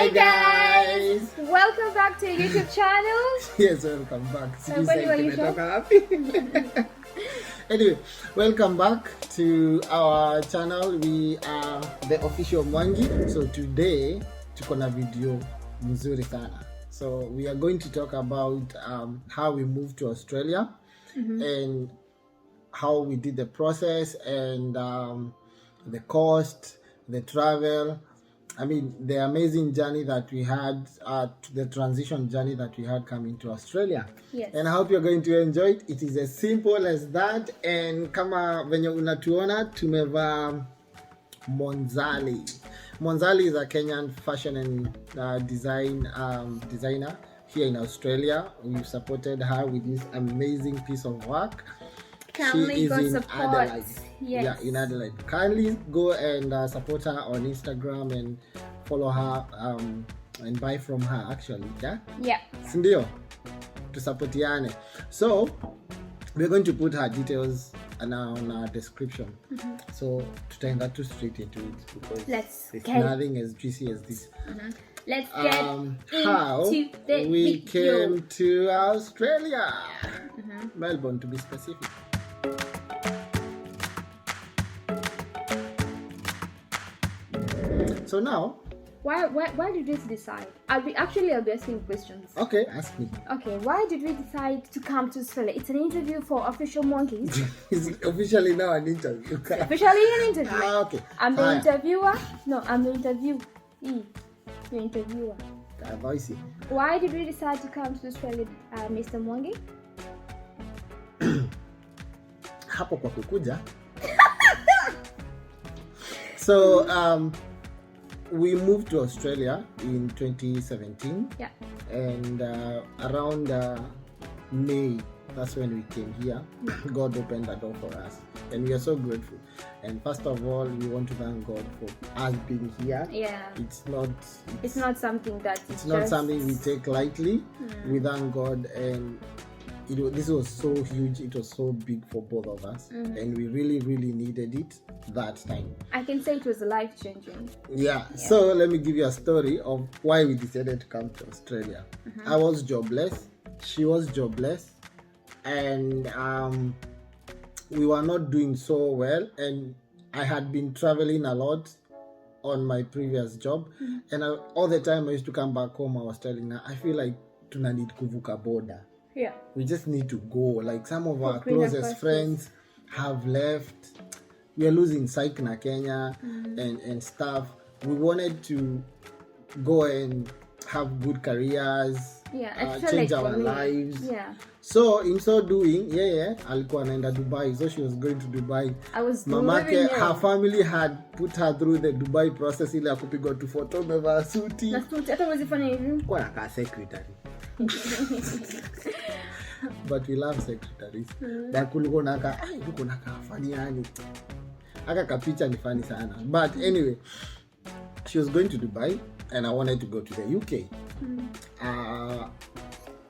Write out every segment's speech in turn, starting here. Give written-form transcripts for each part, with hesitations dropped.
Hi guys! Welcome back to your YouTube channel. Yes, welcome back. So Anyway, welcome back to our channel. We are the official Mwangi. So today tuko na video mzuri sana. So we are going to talk about how we moved to Australia and how we did the process and the cost, the travel. I mean, the amazing journey that we had, the transition journey that we had coming to Australia. Yes. And I hope you're going to enjoy it. It is as simple as that. And kama venye unatuona, tumeva Monzali. Monzali is a Kenyan fashion and designer here in Australia. We've supported her with this amazing piece of work. Kindly go support. Adelaide. Yes. Yeah, in Adelaide. Kindly go and support her on Instagram and follow her and buy from her actually. Yeah? Yeah. Sindio? To supportiane. So, we're going to put her details on our description. So, tutaenda too straight into it because it's nothing as juicy as this. Let's get how into the we video. came to Australia. Melbourne to be specific. So now, Why did we decide? I'll be asking questions. okay, ask me. Okay, why did we decide to come to Australia? It's an interview for official monkeys. It's officially now an interview. Officially an interview. Okay. I'm the Haya. interviewer. No, I'm the interviewee. The interviewer. Voice. Why did we decide to come to Australia, Mr. Mwangi? Hapo kwa kukuja. So, we moved to Australia in 2017. Yeah. And around May, that's when we came here. God opened the door for us. And we are so grateful. And first of all, we want to thank God for us being here. Yeah. It's not something that it's not something we take lightly. We thank God, and this was so huge. It was so big for both of us, and we really, really needed it that time. I can say it was life changing. Yeah. So let me give you a story of why we decided to come to Australia. I was jobless. She was jobless, and we were not doing so well. And I had been traveling a lot on my previous job, and all the time I used to come back home. I was telling her, I feel like tuna need kuvuka border. Yeah. We just need to go. Like some of our greener closest pastures. friends have left. We are losing psych na Kenya and stuff. We wanted to go and have good careers, Yeah, change like our for me. lives. Yeah. So in so doing, alikuwa anaenda Dubai. So she was going to Dubai. I was Mamake, living her there. family had put her through the Dubai process ile ya kupigwa tu photo umevaa suti. Na suti hata mwezi fanya hivi. Kwa nakaa secretary. But we love secretaries. Na kulikuwa naka funny yani. Aka kapicha ni funny sana. But anyway, she was going to Dubai and I wanted to go to the UK.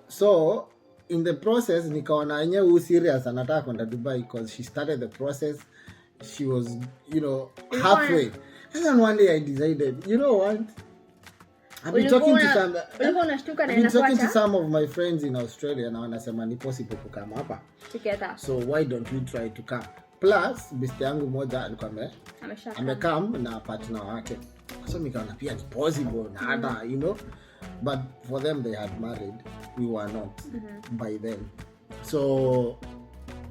So in the process nikaona yenyewe huyu serious anataka kwenda Dubai because she started the process. She was, halfway. And then one day I decided, you know what? I've been talking to some of my friends in Australia na wanasema ni possible to come hapa together. So why don't we try to come? Plus besti yangu moja alikuwa amekam na partner wake. So nikaona pia ni possible na hata but for them they had married, we were not by then. So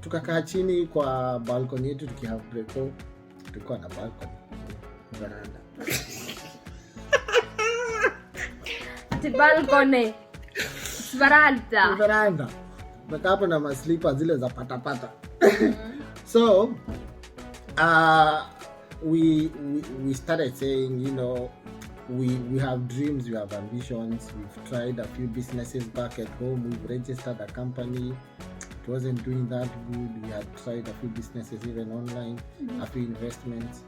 tukakaa chini kwa balcony yetu tukihave breakfast. Tulikuwa na balcony veranda. The balcony. Veranda. Nakapo na maslipa zile za patapata. So we started saying, we have dreams, we have ambitions. We've tried a few businesses back at home. We've registered a company. It wasn't doing that good. We had tried a few businesses even online, a few investments.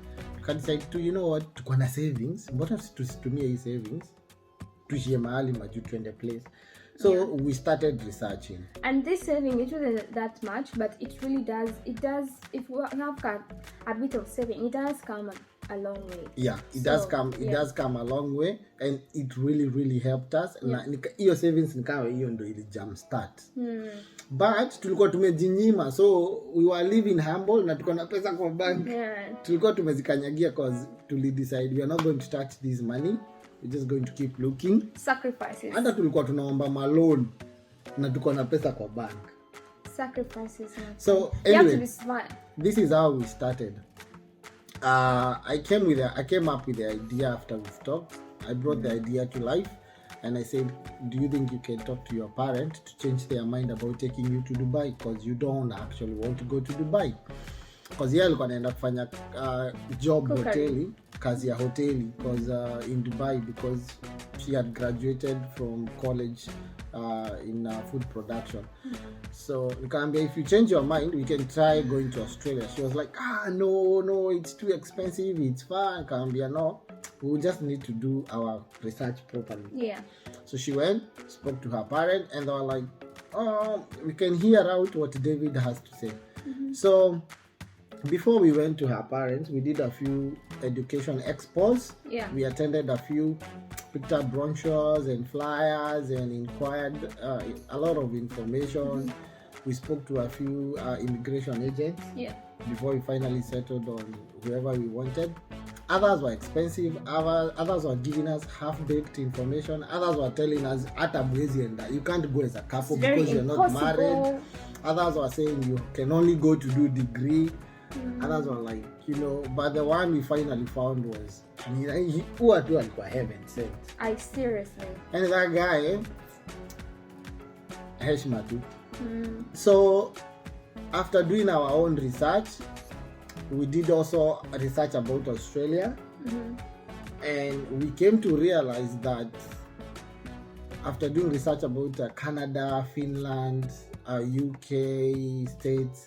We decided to, tuko na savings. Mbona tusitumie hii savings? Tuishie mahali maju tuende place. So we started researching. And this saving, it wasn't that much, but it really does. If we have a bit of saving, it does come a long way. Yeah, it does come a long way, and it really helped us. Na hiyo savings nikawa hiyo ndo ili jump start. But tulikuwa tumejinyima, so we were living humble na tulikuwa na pesa kwa bank. Tulikuwa tumezikanyagia cause tuli decide we are not going to touch this money. We're just going to keep looking. Sacrifices. Hata tulikuwa tunaomba loan na tulikuwa na pesa kwa bank. Sacrifices. So anyway, you have to be smart. This is how we started. I came up with the idea after we've talked. I brought the idea to life, and I said, do you think you can talk to your parent to change their mind about taking you to Dubai? Because you don't actually want to go to Dubai. Because yeye alikuwa anaenda kufanya job hoteli, kazi ya hoteli, because in Dubai, because she had graduated from college in food production. So nikamwambia, if you change your mind, we can try going to Australia. She was like, no, it's too expensive, it's far. Nikamwambia, no, we just need to do our research properly. Yeah. So she went, spoke to her parent, and they were like, we can hear out what David has to say. So before we went to her parents, we did a few education expos. Yeah. We attended a few, picked up brochures and flyers and inquired a lot of information. We spoke to a few immigration agents before we finally settled on whoever we wanted. Others were expensive, others were giving us half-baked information, others were telling us you can't go as a couple because you're not married. Others were saying you can only go to do degree. Others were like, but the one we finally found was who alikuwa heaven sent. I seriously. And that guy, heshima tu. So after doing our own research, we did also research about Australia, and we came to realize that after doing research about Canada, Finland, UK, States,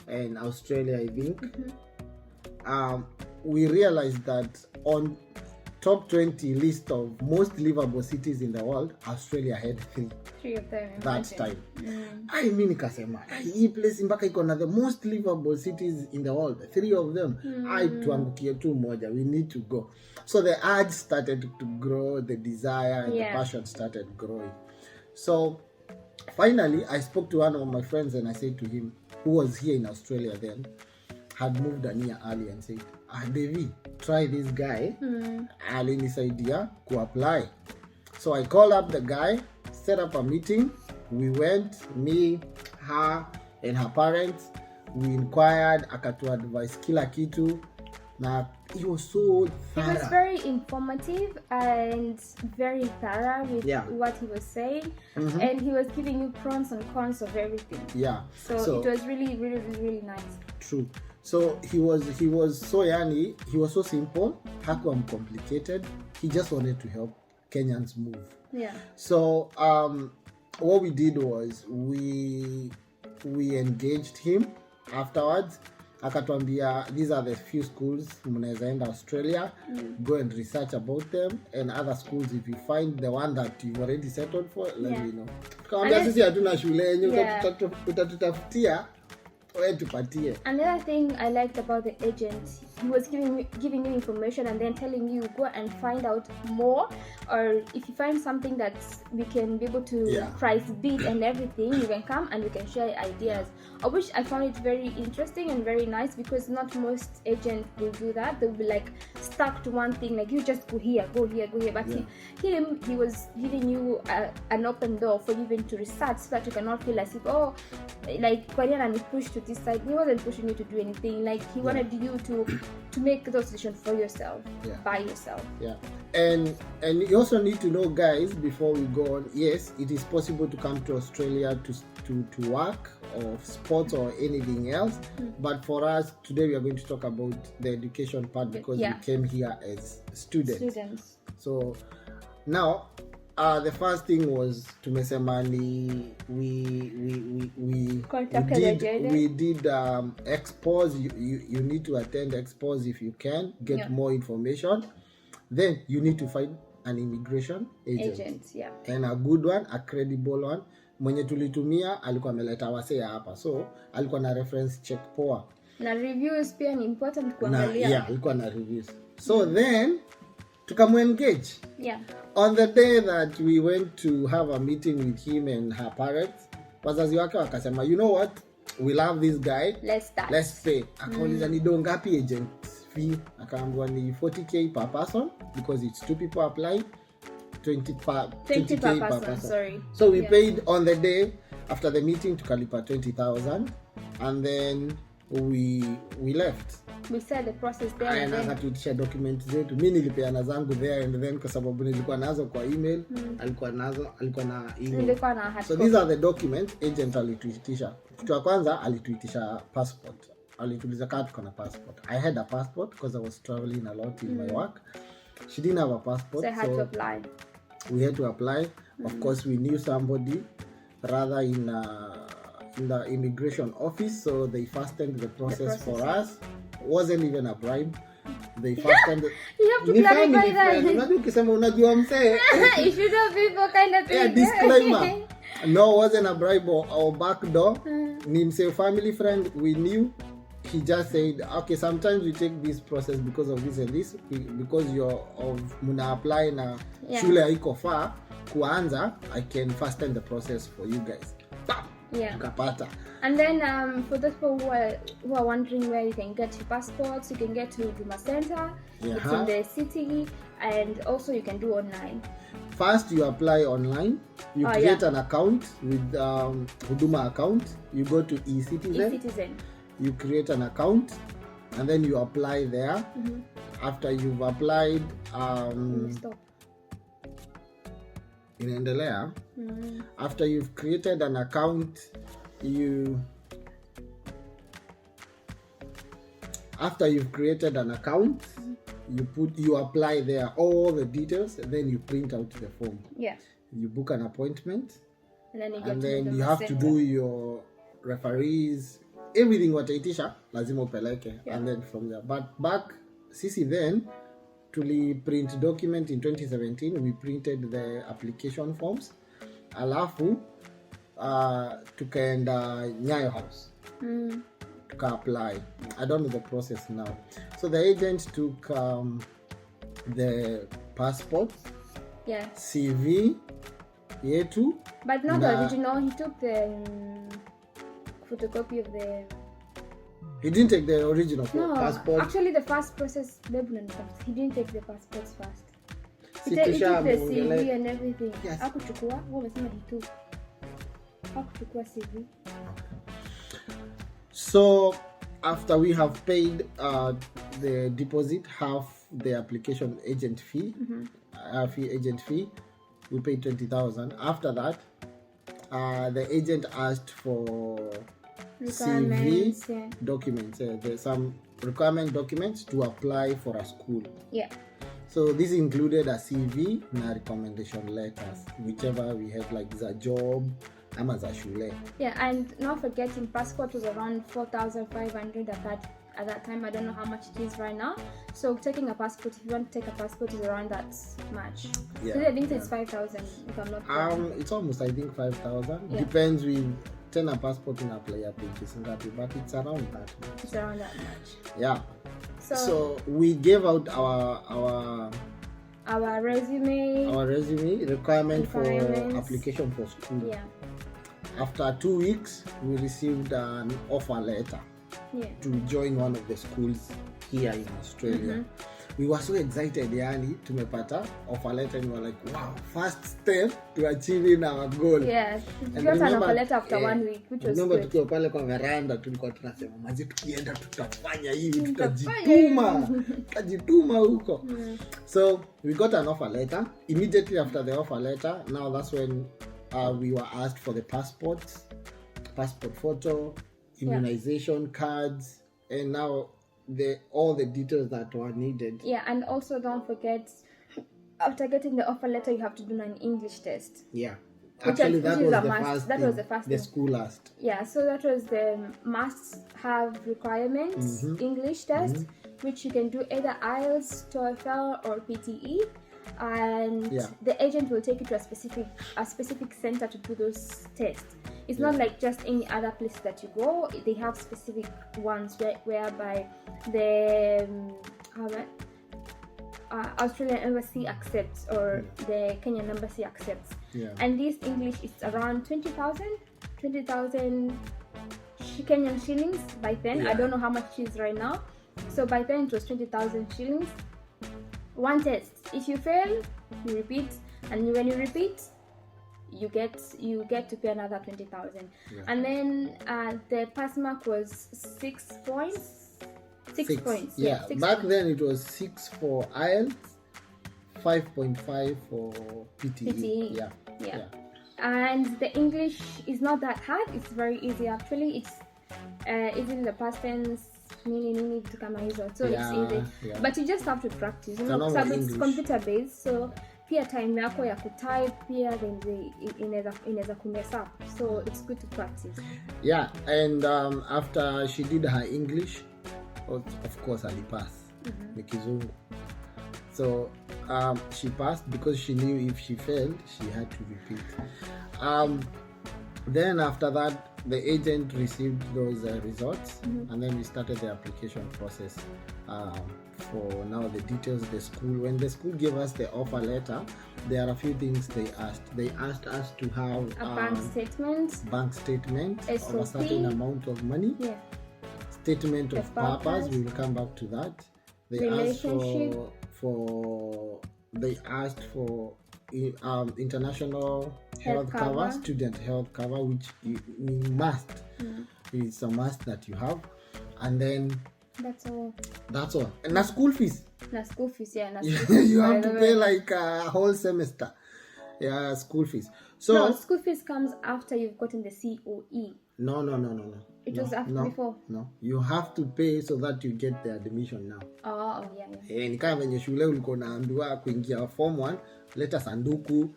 and Australia, I think, we realized that on top 20 list of most livable cities in the world, Australia had three of them that time. I mean, nikasema hii place mpaka iko na the most livable cities in the world, 3 of them. Tuangukie tu moja, we need to go. So the urge started to grow, the desire and the passion started growing. So finally I spoke to one of my friends and I said to him, who was here in Australia then, had moved a year early, and said, Devi, try this guy. Alinisaidia ku apply. So I called up the guy, set up a meeting. We went, me, her, and her parents. We inquired, akatu advice kila kitu. Na he was so thorough. He was very informative and very thorough with what he was saying, and he was giving you pros and cons of everything. Yeah. So it was really nice. True. So he was so yani, he was so simple, hakuwa complicated. He just wanted to help Kenyans move. Yeah. So what we did was we engaged him afterwards. Akatuambia, these are the few schools mnaweza enda Australia, go and research about them, and other schools, if you find the one that you've already settled for, let me know. Tukamwambia sisi hatuna shule yenye utatutafutia wewe tupatie. Another thing I liked about the agent, he was giving you information and then telling you go and find out more, or if you find something that we can be able to price beat and everything, you can come and we can share ideas. I found it very interesting and very nice, because not most agents will do that. They'll be like stuck to one thing, like you just go here. But he was giving you an open door for you even to research, so that you cannot feel as if, like Korean and he pushed to this side. He wasn't pushing you to do anything. Like he wanted you to make those decisions for yourself, by yourself. Yeah. And you also need to know, guys, before we go on, yes, it is possible to come to Australia to work or sports or anything else, but for us today we are going to talk about the education part, because we came here as students. So now the first thing was tumesemani we did expos. You need to attend expos if you can get more information. Then you need to find an immigration agent, and a good one, a credible one. Mwenye tulitumia alikuwa ameleta wasea hapa, so alikuwa na reference check poa. Na reviews pia ni important na kuangalia. yeah, ilikuwa na reviews. So then tukamengage. Yeah. On the day that we went to have a meeting with him and her parents, wazazi wake wakasema, you know what, we love this guy, let's pay. Akauliza ni do ngapi agent fee? Akaambiwa ni 40k per person because it's 2 people apply, 20k per person. Sorry. So we paid on the day after the meeting, tukalipa 20,000 and then we left. We said the process there and then akatuitisha documents zetu. Mimi nilipeana zangu there and then kwa sababu nilikuwa nazo kwa email, alikuwa na email. So these are the documents agent alituitisha. Kitu ya kwanza alituitisha passport. Alituuliza kama tuko na passport. I had a passport because I was traveling a lot in my work. She didn't have a passport, so I had to apply. We had to apply. Of course, we knew somebody rather in the immigration office, so they fastened the process for us. Wasn't even a bribe. They fastened You have to clarify that. Unajua ukisema unajua msee. You should have people kind of thing. Yeah, disclaimer. No, wasn't a bribe or backdoor. Ni msee family friend, we knew. He just said, okay, sometimes we take this process because of this and this, because you're of muna apply na shule haiko far kuanza, I can fasten the process for you guys. Yeah. Kapata. And then for those people who are wondering where you can get your passports, you can get to Huduma Center. It's in the city, and also you can do online. First, you apply online. You create an account with Huduma account. You go to eCitizen. You create an account, and then you apply there. After you've applied, inaendelea. After you've created an account, you apply there all the details, and then you print out the form. Yeah. You book an appointment, and then you have to do your referees, everything wataitisha lazima upeleke. And then from there, but back sisi then tuli print document in 2017. We printed the application forms, alafu tukaenda Nyayo House tuka apply. I don't know the process now. So the agent took the passport, CV yetu, but not the original. He took the photocopy of the. He didn't take the original passport. Actually, the first process, he didn't take the passports first. He took the CV and everything. Yes. Hakuchukua, wamesema he took. Hakuchukua CV. So after we have paid the deposit, half the application agent fee, we paid 20,000. After that, the agent asked for CV documents. There's some requirement documents to apply for a school. Yeah. So this included a CV and recommendation letters, whichever we had, like the job, ama za shule. Yeah, and not forgetting passport was around 4,500 at that time. I don't know how much it is right now. So taking a passport, if you want to take a passport, is around that much. Yeah. So I think it's 5,000 if I'm not wrong. It's almost, I think, 5,000. Yeah. Depends with a passport in a player pages, but it's around that much. It's around that much. Yeah. So we gave out our resume requirement for application for school. Yeah. After 2 weeks, we received an offer letter to join one of the schools here in Australia. We were so excited, yani tumepata offer letter, and we were like, wow, first step to achieving our goal. Yes, we got an offer letter after 1 week, which was good. Tukiwa pale kwa veranda tulikuwa tunasema maji tukienda tutafanya hivi, tutajituma huko. So we got an offer letter. Immediately after the offer letter, now that's when we were asked for the passport photo, immunization cards, and now all the details that were needed. Yeah, and also don't forget, after getting the offer letter, you have to do an English test. Yeah. Actually, that was the first thing. The school asked. Yeah, so that was the must-have requirements, English test, which you can do either IELTS, TOEFL, or PTE. And the agent will take you to a specific center to do those tests. It's not like just any other place that you go. They have specific ones whereby the Australian embassy accepts, or the Kenyan embassy accepts. And this English is around 20,000 Kenyan shillings by then. I don't know how much it is right now. So by then it was 20,000 shillings. One test. If you fail, you repeat, and when you repeat, you get to pay another 20,000. And then the pass mark was 6 points. 6 points. Yeah. 6 Back points. then it was 6 for IELTS, 5.5 for PTE. Yeah. And the English is not that hard. It's very easy actually. It's easy in the past tense. Nini to come hizo. So it's easy. But you just have to practice. You know, so it's computer based. So pia time yako ya kutype pia inaweza kumess up. So it's good to practice. Yeah, and after she did her English, of course alipass. Ni kizungu. So she passed because she knew if she failed, she had to repeat. Then after that, the agent received those results, and then we started the application process for now the details. The school, when the school gave us the offer letter, there are a few things they asked. They asked us to have a bank statement of a certain amount of money, statement of purpose. We will come back to that. They asked for international health cover, student health cover, which you must. It's a must that you have. And then that's all. And the school fees. You have to pay like a whole semester. Yeah, school fees. So no, school fees comes after you've gotten the COE. No. It was after before. No, you have to pay so that you get the admission now. Oh yeah. Ni kama venye shule ulikuwa unaambiwa kuingia form 1, leta sanduku,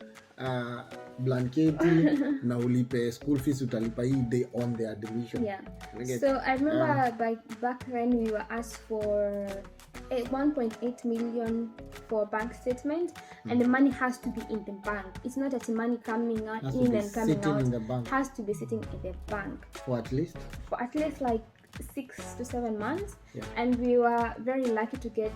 blanketi na ulipe school fees, utalipa hii day on the admission. So I remember back when we were asked for 1.8 million for bank statement, and the money has to be in the bank. It's not that the money coming in and coming out. In the bank. Has to be sitting in the bank for at least like 6 to 7 months. And we were very lucky to get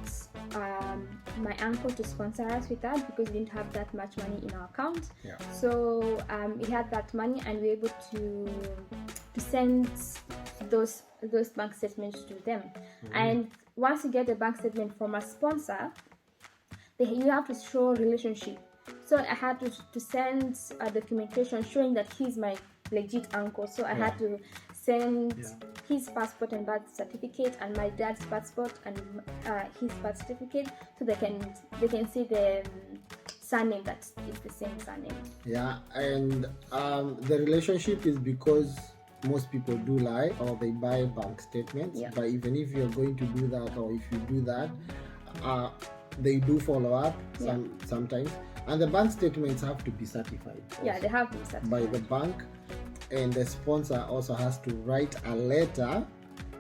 my uncle to sponsor us with that, because we didn't have that much money in our account. So he had that money, and we were able to send those bank statements to them. And once you get a bank statement from a sponsor, you have to show relationship. So I had to send a documentation showing that he's my legit uncle. So I had to send his passport and birth certificate, and my dad's passport and his birth certificate, so they can see the surname that is the same surname. And the relationship is because most people do lie, or they buy bank statements. But even if you're going to do that, or if you do that, they do follow up sometimes, and the bank statements have to be certified. They have to be certified by the bank, and the sponsor also has to write a letter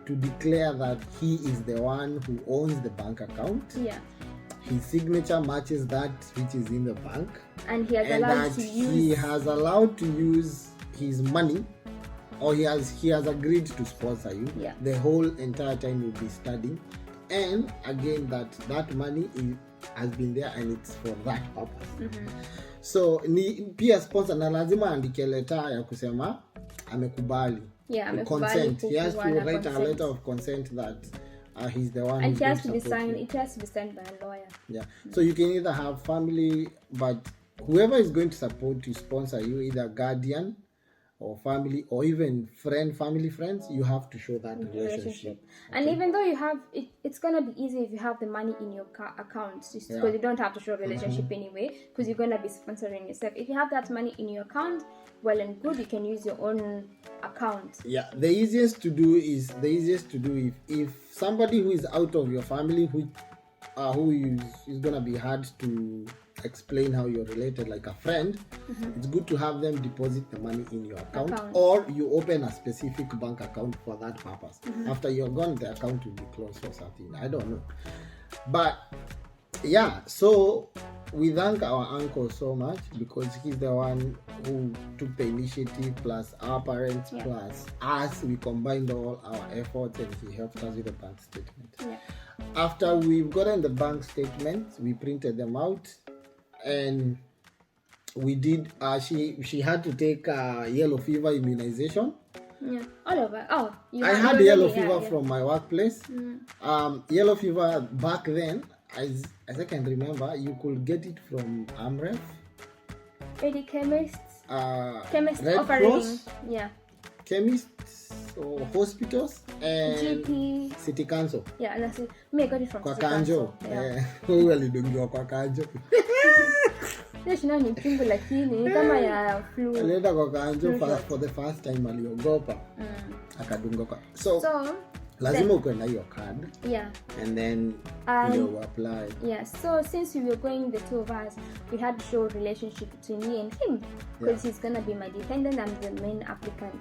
to declare that he is the one who owns the bank account. His signature matches that which is in the bank, and he has allowed to use his money, or he has agreed to sponsor you. The whole entire time you'll be studying, and again that money has been there and it's for that purpose. So ni pia sponsor na lazima andike letter ya kusema amekubali. Consent. He has to write a letter of consent that he's the one. And it has to be signed by a lawyer. So you can either have family, but whoever is going to support you, sponsor you, either guardian or family, or even family friends, you have to show that relationship. And even though you have it's gonna be easy if you have the money in your account, because you don't have to show a relationship anyway, because you're gonna be sponsoring yourself. If you have that money in your account, well and good, you can use your own account. The easiest to do if somebody who is out of your family, who is gonna be hard to explain how you're related, like a friend, it's good to have them deposit the money in your account. Or you open a specific bank account for that purpose. After you're gone, the account will be closed or something. I don't know, but so we thank our uncle so much because he's the one who took the initiative, plus our parents, plus us. We combined all our efforts and he helped us with the bank statement. Yeah. After we've gotten the bank statements, we printed them out and we did, she had to take yellow fever immunization. Yeah, all over. Oh, I had yellow fever from my workplace. Yellow fever back then, as I can remember, you could get it from AMREF, any chemists, chemists Red operating, Cross, chemists or hospitals, and GP, City Council. Yeah, and that's it. Me, I got it from Kwa City Kanjo. Council. Who alidungiwa kwa Kanjo? Shina ni pingu lakini kama ya flu. Alienda kwa Kanjo for the first time, aliogopa. Akadungwa kwa. So lazima uko na hiyo card. Yeah. And then you apply. Yeah. So since we were going, the two of us, we had to show a relationship between me and him because he's gonna be my dependent. I'm the main applicant.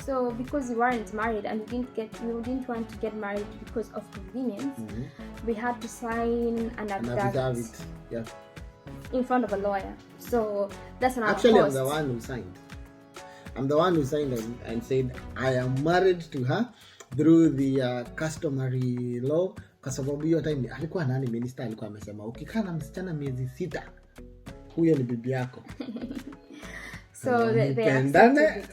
So because we weren't married and we didn't want to get married because of convenience, we had to sign an affidavit. Yeah. In front of a lawyer. So that's an Actually, I'm the one who signed. I'm the one who signed and said I am married to her through the customary law. Kwa sababu hiyo time alikuwa nani minister alikuwa amesema ukikaa na msichana miezi 6 huyo ni bibi yako. So they accepted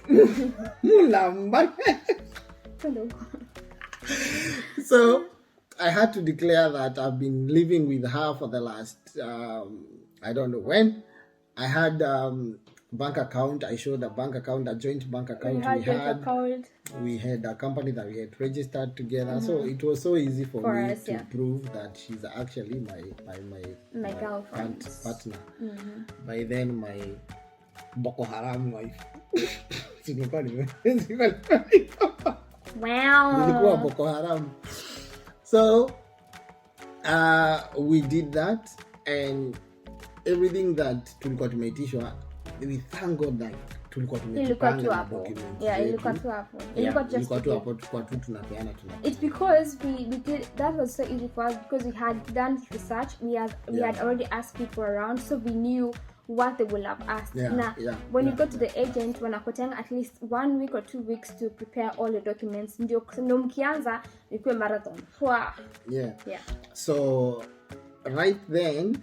So I had to declare that I've been living with her for the last I don't know when. I had bank account. I showed a bank account, a joint bank account. We had a company that we had registered together. So it was so easy for me us, to prove that she's actually my girlfriend partner. By then, my Boko Haram wife. Wow. Boko Haram. So we did that, and everything that tulikuwa tumeitishwa, we thank God that tulikuwa tumepanga documents. Ilikuwa tu hapo tunapeana. It's because we did that was so easy for us because we had done research. We had already asked people around, so we knew what they will have asked. When you go to the agent, wanakutanga at least 1 week or 2 weeks to prepare all the documents. Ndio mkianza ikuwe marathon. So right then,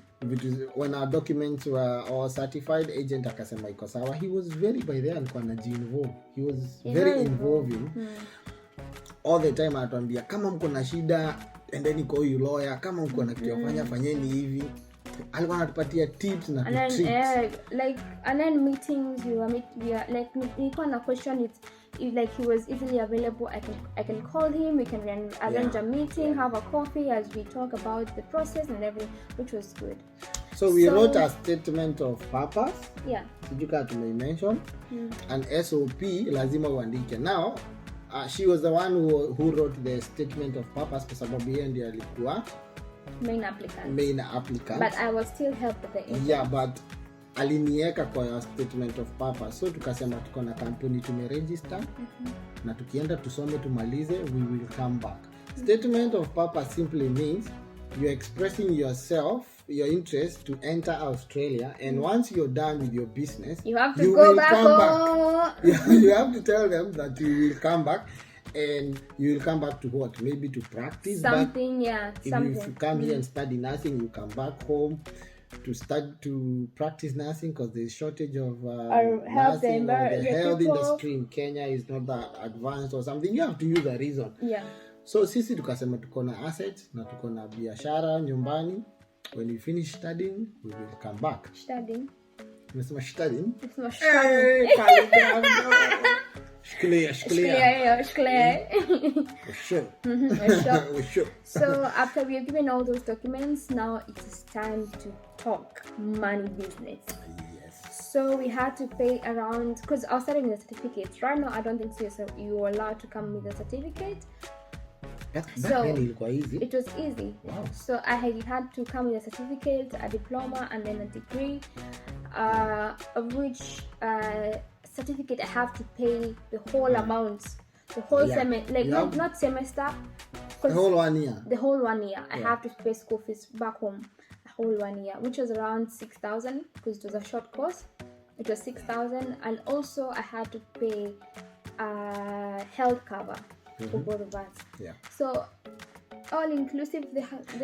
when our documents were all certified, agent akasema iko sawa. He was very by then alikuwa anaji-involve. He was very involving. All the time anatuambia kama mko na shida endeni kwa huyu lawyer, kama mko na kitu fanyeni hivi. Alikuwa anatupatia tips na tricks. And then meetings we are like nilikuwa na question it if like he was easily available. I can call him, we can arrange a meeting, have a coffee as we talk about the process and everything, which was good. So we wrote a statement of purpose. Sijuka tumemention. An SOP lazima uandike. Now she was the one who wrote the statement of purpose kwa sababu yeye ndiye alikuwa main applicant. But I was still helped with the agent. Yeah, but alinieka kwa your statement of purpose. So tukasema tuko na kampuni tumeregister na tukienda tusome tumalize, we will come back. Statement of purpose simply means you're expressing yourself, your interest to enter Australia, and once you're done with your business, you have to go back home. You have to tell them that you will come back. And you will come back to what? Maybe to practice something, If you come here and study nursing, you come back home to practice nursing because there's shortage of nursing, or the health industry in Kenya is not that advanced or something. You have to use a reason. So sisi tukasema tuko na assets na tuko na biashara nyumbani. When we finish studying, we will come back. Studying. Studying. So after we have given all those documents, now it is time to talk money business. So we had to pay around, because I was starting with the certificates. Right now, I don't think so you were allowed to come with a certificate. So it was easy. Wow. So I had to come with a certificate, a diploma, and then a degree, of which certificate I have to pay the whole amount, the whole semester, not semester, the whole 1 year. The whole 1 year, I have to pay school fees back home. I whole 1 year, which was around 6,000 because it was a short course. It was 6,000, and also I had to pay health cover for both of us. Yeah. So all inclusive, the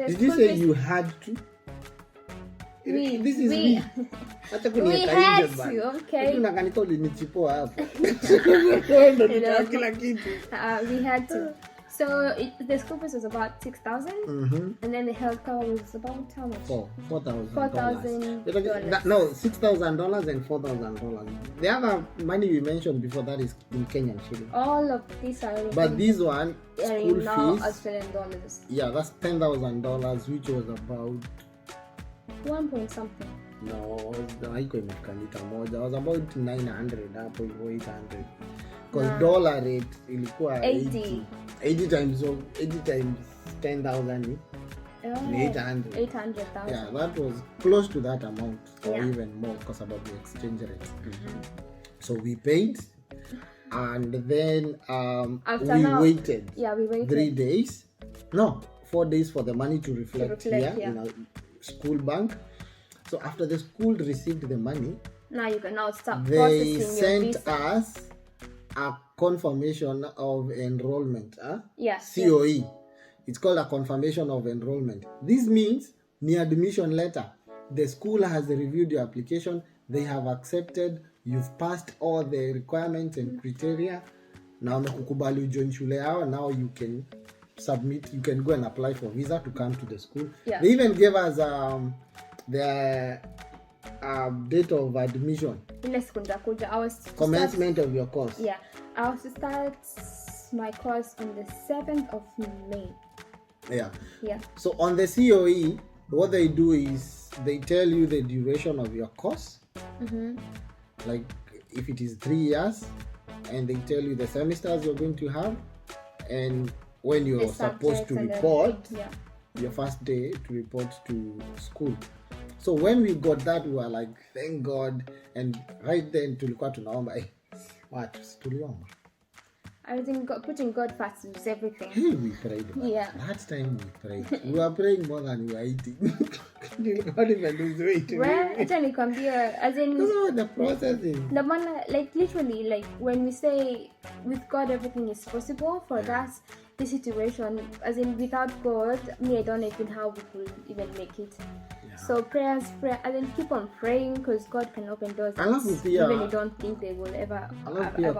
Did you say you had to? This is me. Hata we had to, okay. Unakanika ulinichipoa hapo. Kila kitu. We had to. So the school fees was about 6,000, and then the health cover was about how much? $4,000. $4,000. No, $6,000 and $4,000. The other money we mentioned before that is in Kenyan shilling. All of these are. But this one, school fees, Australian dollars. Yeah, that's $10,000, which was about 1 point something. No, haiko imefika lita moja. It was about 900 hapo hivyo 800. Because dollar rate ilikuwa 80 times 10,000 ni 800. 800,000. Yeah, that was close to that amount or even more because about the exchange rate. So we paid, and then we waited. Yeah, we waited 3 days. No, 4 days for the money to reflect here in our school bank. So after the school received the money, now you can now start they processing sent your visa. us a confirmation of enrollment. Yeah. COE. It's called a confirmation of enrollment. This means the admission letter. The school has reviewed your application. They have accepted. You've passed all the requirements and criteria. Now wamekukubali ujoin shule yao. Now you can submit. You can go and apply for visa to come to the school. Yeah. They even gave us the date of admission. Commencement of your course. Yeah, I was to start my course on the 7th of May. Yeah. Yeah. So on the COE, what they do is they tell you the duration of your course. Like if it is 3 years, and they tell you the semesters you're going to have, and when you're supposed to report, your first day to report to school. So when we got that, we were like, thank God. And right then tulikuwa tunaomba watu tuliomba. I think putting God first is everything. Hey, we prayed. Yeah. That time we prayed. We were praying more than we were eating. Not even lose weight. Well, actually, as in the process is. The man, like literally, like when we say with God everything is possible, for us, the situation, as in without God, I don't know even how we could even make it. So prayer, and then keep on praying because God can open doors even you don't think they will ever open.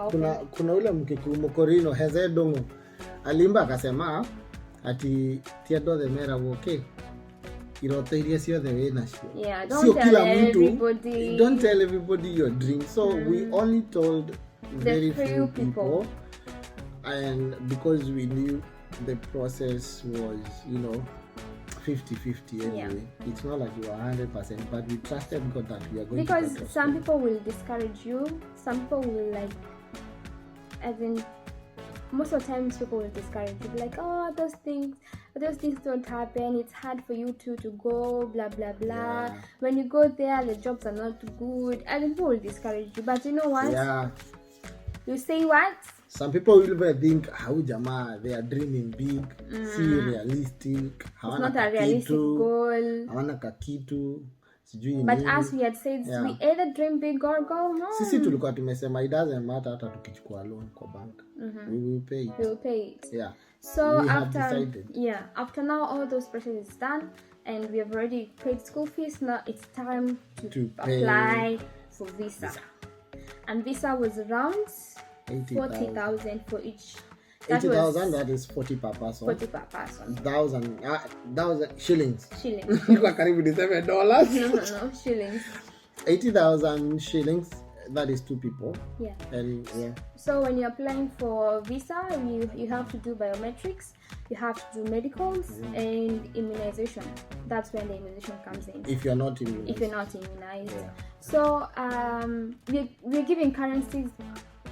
Kuna ule mkikumokorino Hezedongo alimba akasema ati tiado the mera woke iroteria sio the way nacio. Yeah, don't tell everybody. Don't tell everybody your dream. So we only told very few people, and because we knew the process was, 50-50 anyway. It's not like you are 100%, but we trusted God that we are going to. Because some people will discourage you. Some people will most of the times people will discourage you, like, oh, those things don't happen. It's hard for you to go, blah blah blah. Yeah. When you go there, the jobs are not good, and people will discourage you. But you know what? Yeah. You say what? Some people will even think, how jama, they are dreaming big, see realistic. It's not a realistic goal. Hawana kakitu. But as we had said, we either dream big or go home. Sisi tulikuwa tumesema it doesn't matter hata tukichukua loan kwa bank. We will pay it. We will pay it. Yeah. So we after now all those processes is done and we have already paid school fees, now it's time to apply for visa. And visa was around 40,000 for each. 80,000, that is 40 per person. 40 per person. 1,000 shillings. Shillings. Karibu ni $7. No, shillings. 80,000 shillings, that is 2 people. Yeah. And so when you're applying for visa, you have to do biometrics, you have to do medicals and immunization. That's when the immunization comes in. If you're not immunized. Yeah. So we're giving currencies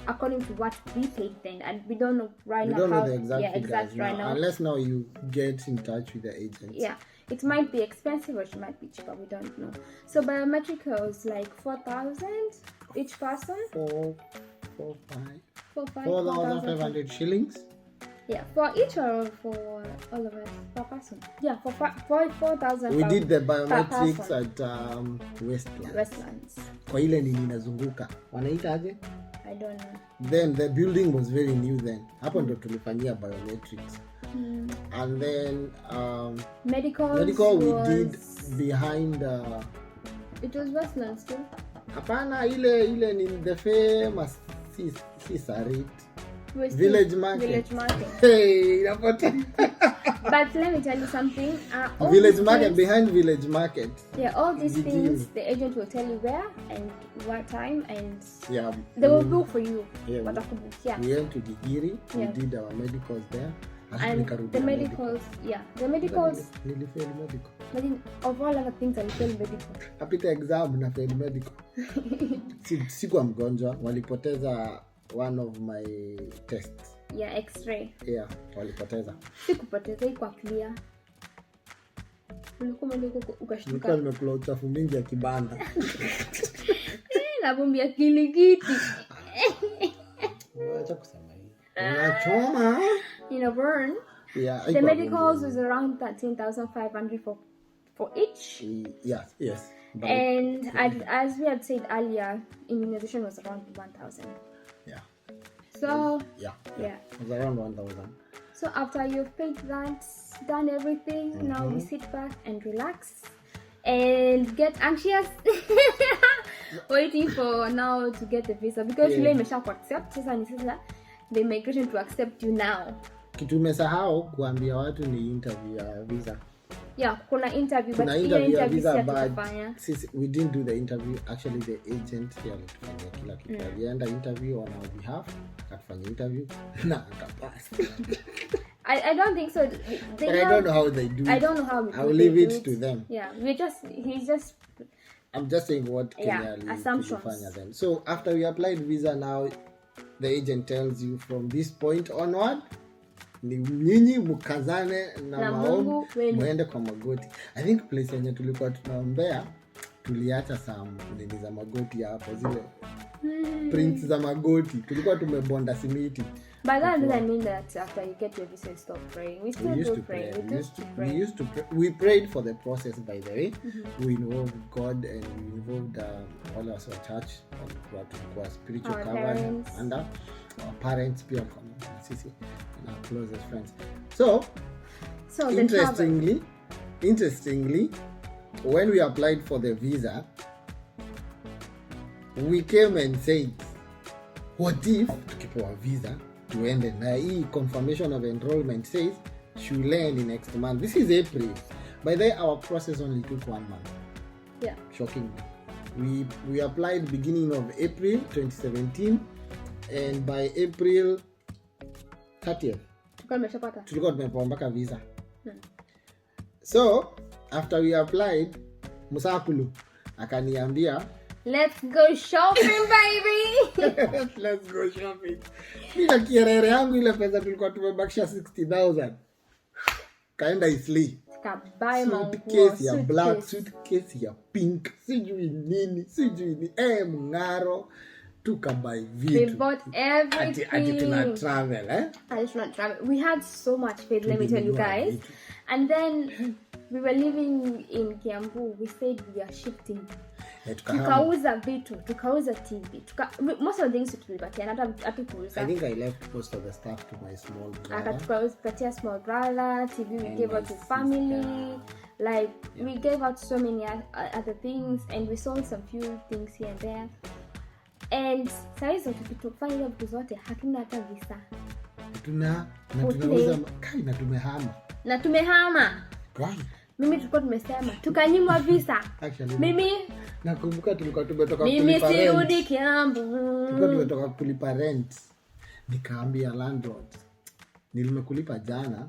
according to what we paid then, and we don't know right now. We don't know the exact figures right now. Unless now you get in touch with the agent. Yeah, it might be expensive or it might be cheaper. We don't know. So biometric was like 4,000 each person. 4,500 shillings. Yeah, for each or for all of us per person. Yeah, for 4,000. We did the biometrics at Westlands. Kwa ile nini inazunguka. Wanaita aje? I don't know. Then the building was very new then. Hapo ndo tulifanyia biometrics. And then medical we did behind it was Westlands too. Hapana, ile ni the famous Hisarit Village Market. Hey, but let me tell you something. Village Market, behind Village Market. Yeah, all these things the agent will tell you where and what time, and they will book for you. Yeah, we went to Gigiri. We did our medicals there. And the medicals, nilifail medical. But of all other things, I failed medical. Apita exam na fail medical. Sikuwa mgonjwa, walipoteza one of my tests. Yeah, x-ray. Yeah, walipoteza. Sikupoteza, iko clear. Ukashtuka. Nimekula uchafu mingi ya kibanda. Na bombi ya kilikiti. Acha kusema hivi. Unachoma. In a burn. Yeah, the medicals was around 13,500 for each. Yes. And as we had said earlier, immunization was around 1,000. Yeah. So yeah, it was around 1,000. So after you've paid that, done everything, now we sit back and relax and get anxious, waiting for now to get the visa because you imesha accept. Sasa the migration to accept you now. Kitu umesahau kuambia watu ni interview ya visa. Yeah, kuna interview, but interview visa, but we didn't do the interview. Actually, the agent here alitufanyia kila kitu. Alienda interview on our behalf, akafanya interview na akapass. I don't think so. But I don't know how they do it. I don't know how I will leave it to them. Yeah, I'm just saying what assumptions. Then. So after we applied visa, now the agent tells you from this point onward, ni nyinyi mkazane na maombi muende kwa magoti. I think place yenye tulikuwa tunaombea tuliacha some nini za magoti hapo, zile prints za magoti tulikuwa tumebonda simiti. But that doesn't mean that after you get your visa stop praying. We still do pray. We used to pray. We prayed for the process, by the way. We involved God and we involved all of us our church and our spiritual covering under our parents, pia sisi and our closest friends. So interestingly, when we applied for the visa, we came and said, what if tukipewa visa tuende na hii confirmation of enrollment says shuleni next month. This is April. By the way, our process only took 1 month. Yeah. Shocking. We applied beginning of April 2017 and by April 30th tulikuwa tumepewa mpaka visa. So after we applied, Musakulu akaniambia, let's go shopping, baby. Let's go shopping. Bila kierere yangu ile pesa tulikuwa tumebakisha 60,000. Kaenda Isli. Kabai suitcase ya black, suitcase ya pink, sijui nini, mngaro. Tukabai vitu. We bought everything. Ati tuna travel, I just not travel. We had so much faith, let me tell you guys. And then we were living in Kiambu. We said we are shifting. Tukauza vitu, tukauza TV. Most of the things tulipatia hata kuuza. I think I left most of the stuff to my small brother. Akatupatia small brother, TV we gave out to family. Like we gave out so many other things and we sold some few things here and there. And saizo tukifanya hiyo vitu zote hatuna hata visa. Tunauza na tumehama. Kwani mimi tulikuwa tumesema tukanyimwa visa. Mimi nakumbuka tulikuwa tumetoka kulipa rent. Mimi sirudi Kiambu. Tulikuwa tumetoka kulipa rent. Nikaambia landlord, nilimekulipa jana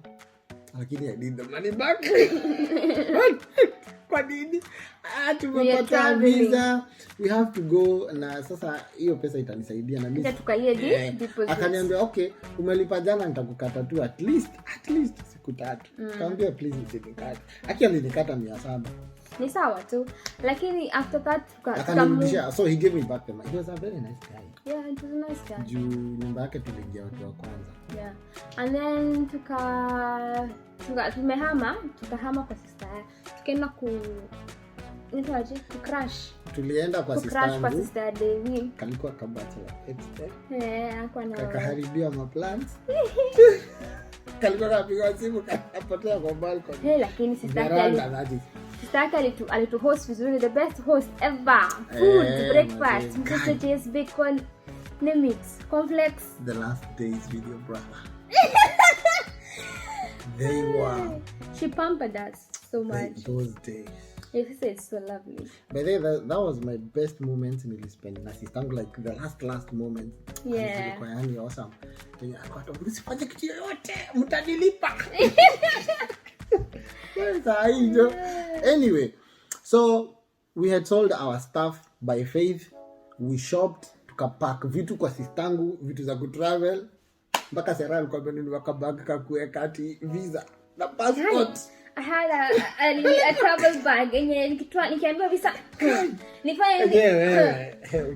lakini I need the money back. Kwa nini? Tumepata visa. We have to go na sasa hiyo pesa itanisaidia na mimi. Tukalie deposit. Akaniambia okay, umelipa jana nitakukata tu at least siku 3. Kaambia please usinikate. Actually nilikata 700. ni sawa tu, lakini after that tukamrudisha. So he gave me back the money. He was a very nice guy. Yeah, it was a nice guy. Juu nyumba yake tuliingia watu wa kwanza. Yeah. And then tukahama kwa sister. Tukaenda crash. Tulienda kwa sister Devi. Kalikuwa kabachela. Hakuwa na kakaharibia ma plants. Kalikuwa kapiga simu kapotea kwa balcony. Lakini sister alitu host vizuri, the best host ever. Food, breakfast, sausages, bacon, name it, complex. The last day's video, brother. They were. She pampered us so much. Those days. It's so lovely. But that was my best moment nilispend na sistangu, like the last moment. Yeah. Kwa yani awesome. Akatoa msifanye kitu yoyote, mtanilipa. Anyway, so we had sold our stuff by faith. We shopped, tukapack vitu kwa sistangu, vitu za kutravel. Mpaka Sarah alikuwa amenunua kabag kakuweka ati visa na passport. I had a travel bag yenye nikiambiwa visa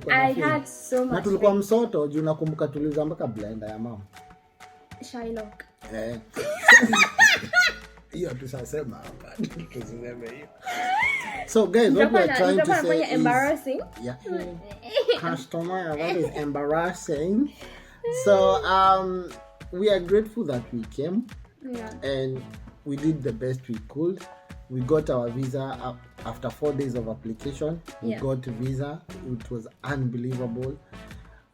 I had so much. Na tulikuwa msoto juu nakumbuka tuliuza mpaka blender ya mama Shylock. Hiyo tusasema hapa. Tuseme hiyo. So guys, what we're trying to say is embarrassing. Yeah. Customer, that is embarrassing. So we are grateful that we came. Yeah. And we did the best we could. We got our visa after 4 days of application. We got a visa. It was unbelievable.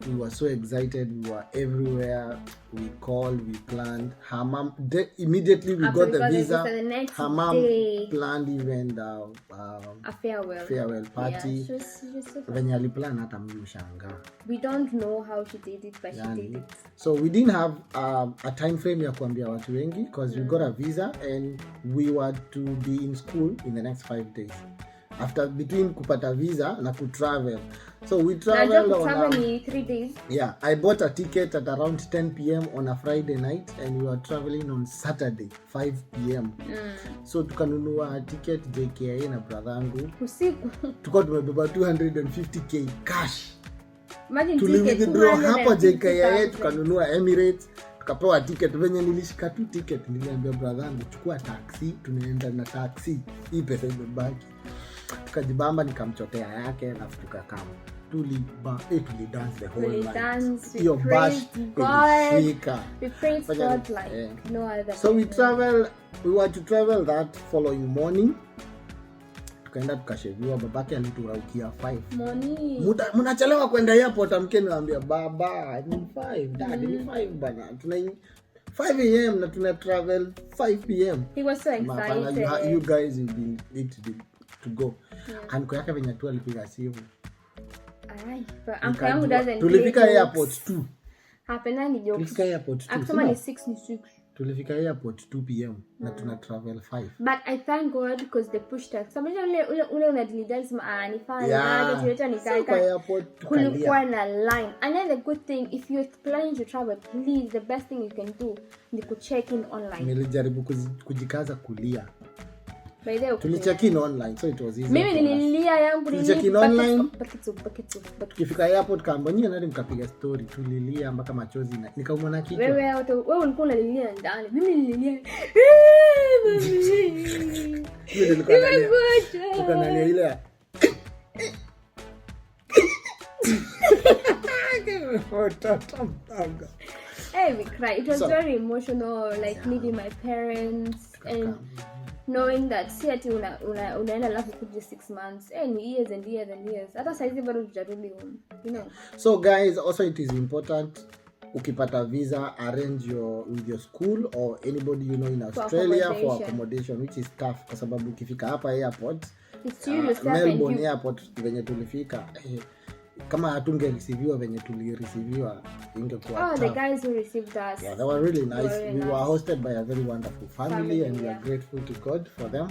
We were so excited. We were everywhere. We called, we planned. Her mom, immediately we got the visa. Her mom planned even a farewell party. Venye aliplan hata mimi mshanga. We don't know how she did it, but she did it. So we didn't have a time frame ya kuambia watu wengi because we got a visa and we were to be in school in the next 5 days. After between kupata visa na kutravel. So we traveled on 3 days. Yeah, I bought a ticket at around 10 p.m. on a Friday night and we were traveling on Saturday 5 p.m. So tukanunua ticket JKIA na brother yangu. Usiku. Tuko tumebeba 250k cash. Imagine tuliwithdraw hapo JKIA tukanunua Emirates. Tukapewa ticket. Venye nilishika tu ticket niliambia brother yangu chukua taxi, tunaenda na taxi. Hii pesa imebaki. Tukajibamba nikamchotea yake na tukakama. Tulidance the whole night. Hiyo bash ilifika. We praised God like no other. So we were to travel that following morning. Tukaenda tukasheviwa, babake alituraukia 5. Morning. Mnachelewa kwenda airport, amkeni naambia baba ni 5, dad ni 5 bana. Tuna 5 a.m. na tuna travel 5 p.m. He was so excited. You guys need to go. And kwa yake venye tu alipiga simu. Uncle yangu doesn't. Tulifika airport 2. Hapana ni jokes. Tulifika airport 2. Akisema ni 6. Tulifika airport 2 p.m. na tuna travel 5. But I thank God because they pushed us. Somebody ule unadilidali sema ni fine. Tuleta nikaika. Kulikuwa na line. And then the good thing, if you're planning to travel, please, the best thing you can do ni kucheck in online. Nilijaribu kujikaza kulia. By the way, tulicheck in online, so it was easy. Mimi nililia yangu check in online. Buckets. Tukifika airport kaambia nani mkapiga story, tulilia mpaka machozi na nikaumwa na kichwa. Wewe ulikuwa unalilia ndani. Mimi nililia. Tukaangalia ile. Hey, we cried. It was very emotional, like leaving my parents and knowing that si ati unaenda alafu kuja 6 months and years and years and years. Hata saizi bado tujarudi home, you know. So guys, also it is important ukipata visa, arrange with your school or anybody you know in Australia for accommodation, which is tough kwa sababu ukifika hapa airport, Melbourne airport venye tulifika, kama hatungereceiviwa venye tulireceiviwa ingekuwa tough. The guys who received us, yeah, they were really nice. We were hosted by a very wonderful family and we are grateful to God for them.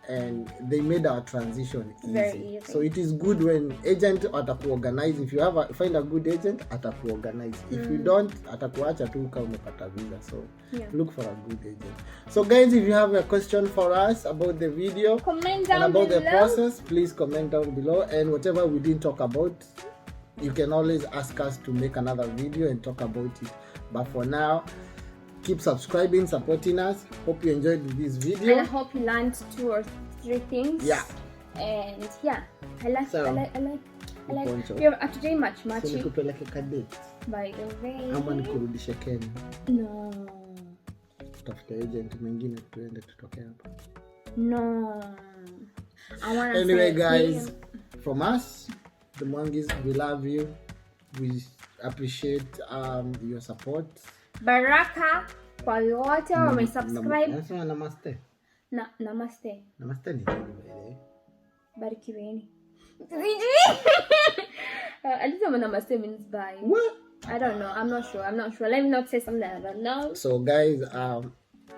and they made our transition easy. Very easy. So it is good when agent atakuorganize. If you find a good agent, atakuorganize. If you don't, atakuacha tu kama umepata visa. So look for a good agent. So guys, if you have a question for us about the video comment down and about below. the process, please comment down below, and whatever we didn't talk about, you can always ask us to make another video and talk about it. But for now, keep subscribing, supporting us. Hope you enjoyed this video. And I hope you learned 2 or 3 things. Yeah. And yeah, I like. Poncho. You're today much. So nikupeleke kadate. By the way. Ama nikurudishe Kenya. No. Tafuta agent mwingine tuende tutoke hapa. No. Anyway guys, from us, the Mwangis, we love you. We appreciate your support. Baraka kwa wote wamesubscribe. Nasema namaste. Namaste. Namaste ni nini? Barikiweni. At least namaste means bye. What? I don't know. I'm not sure. Let me not say something I don't know. So guys,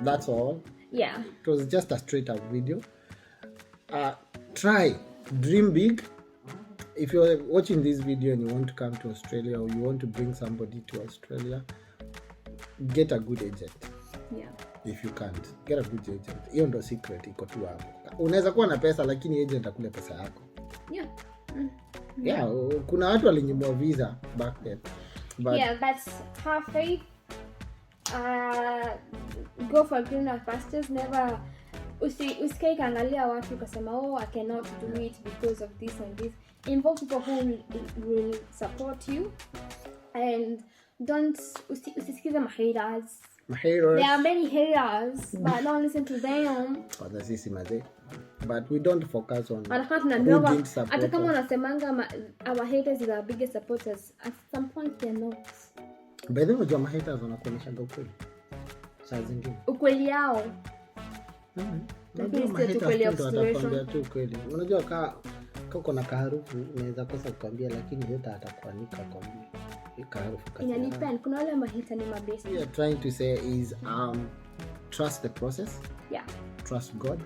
that's all. Yeah. It was just a straight up video. Try, dream big. If you're watching this video and you want to come to Australia, or you want to bring somebody to Australia, get a good agent. Yeah. If you can't, get a good agent. Hiyo ndo secret iko tu hapo. Unaweza kuwa na pesa lakini agent akule pesa yako. Yeah. Yeah, kuna watu walinyimwa visa back then. But yeah, that's have faith. Go for greener pastures. Never usikae kaangalia watu ukasema I cannot do it because of this and this. Involve people who will support you, and don't usisikize haters. There are many haters, but don't listen to them. But we don't focus on who didn't support. Hata kama unasemanga our haters are our biggest supporters, at some point they're not. By the way, your haters wanakuonyesha ukweli. Saa zingine. Ukweli yao. Watakwambia tu ukweli. Unajua kama uko na kaharufu unaweza kosa kukwambia, lakini yote atakuanika kwambia. Inadepend. Kuna wale mahita ni mabesi. We are trying to say is trust the process. Yeah. Trust God.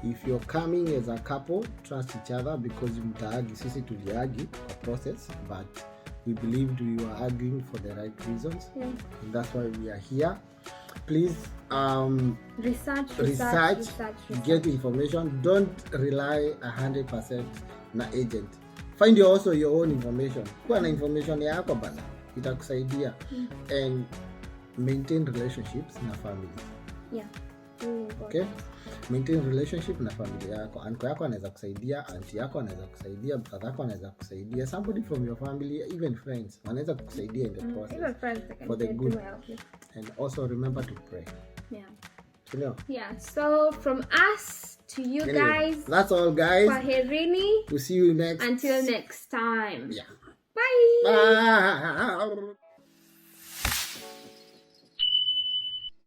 If you're coming as a couple, trust each other, because mtaagi, sisi tuliagi a process, but we believed we were arguing for the right reasons. Yeah. And that's why we are here. Please research, get information. Don't rely 100% na agent. Find also your own information. Kuwa na information yako bana, itakusaidia. And maintain relationships na family. Yeah. Okay? Maintain relationship na familia yako. Uncle yako anaweza kusaidia, auntie yako anaweza kusaidia, brother yako anaweza kusaidia, somebody from your family, even friends wanaweza kukusaidia in the process. Even friends for the good. And also remember to pray. Yeah. You know? Yeah. So from us to you guys. That's all guys. Kwaherini. We'll see you next. Until next time. Yeah. Bye. Bye.